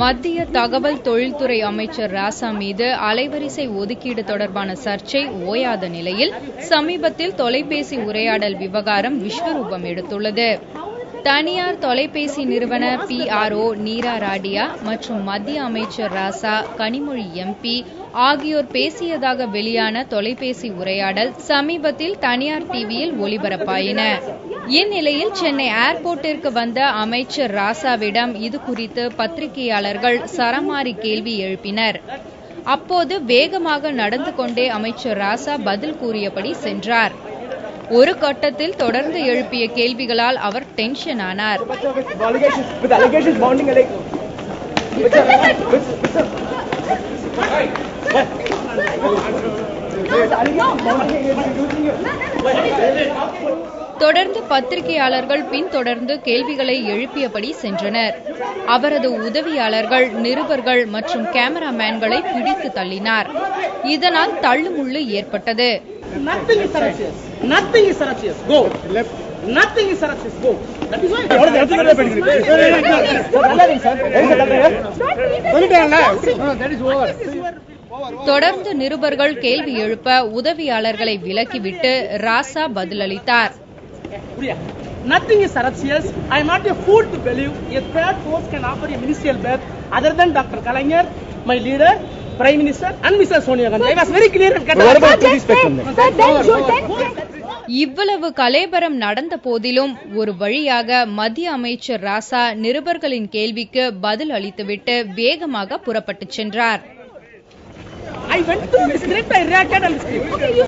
மத்திய தகவல் தொழில்துறை அமைச்சர் ராசா மீது அலைவரிசை ஒதுக்கீடு தொடர்பான சர்ச்சை ஓயாத நிலையில் சமீபத்தில் தொலைபேசி உரையாடல் விவகாரம் விஸ்வரூபம் எடுத்துள்ளது. தனியார் தொலைபேசி நிறுவன PRO நீரா ராடியா மற்றும் மத்திய அமைச்சர் ராசா, கனிமொழி MP ஆகியோர் பேசியதாக வெளியான தொலைபேசி உரையாடல் சமீபத்தில் தனியார் டிவியில் ஒளிபரப்பாயின. இந்நிலையில் சென்னை ஏர்போர்ட்டிற்கு வந்த அமைச்சர் ராசாவிடம் இது குறித்து பத்திரிகையாளர்கள் சரமாரி கேள்வி எழுப்பினர். அப்போது வேகமாக நடந்து கொண்டே அமைச்சர் ராசா பதில் கூறியபடி சென்றார். ஒரு கட்டத்தில் தொடர்ந்து எழுப்பிய கேள்விகளால் அவர் டென்ஷன் ஆனார். தொடர்ந்து பத்திரிகையாளர்கள் பின்தொடர்ந்து கேள்விகளை எழுப்பியபடி சென்றனர். அவரது உதவியாளர்கள், நிருபர்கள் மற்றும் கேமராமேன்களை பிடித்து தள்ளினார். இதனால் தள்ளுமுள்ளு ஏற்பட்டது. தொடர்ந்து நிருபர்கள் கேள்வி எழுப்ப உதவியாளர்களை விலக்கிவிட்டு ராசா பதிலளித்தார். Nothing is surreptitious. I am not a fool to believe a third force can offer a ministerial berth other than Dr. Kalaignar, my leader, Prime Minister and Mr. Sonia Gandhi. I was very clear and cut. இவ்வளவு கலேபரம் நடந்த போதிலும் ஒரு வழியாக மத்திய அமைச்சர் ராசா நிருபர்களின் கேள்விக்கு பதில் அளித்துவிட்டு வேகமாக புறப்பட்டு சென்றார். I went to the script, I reacted on the script. Okay, you...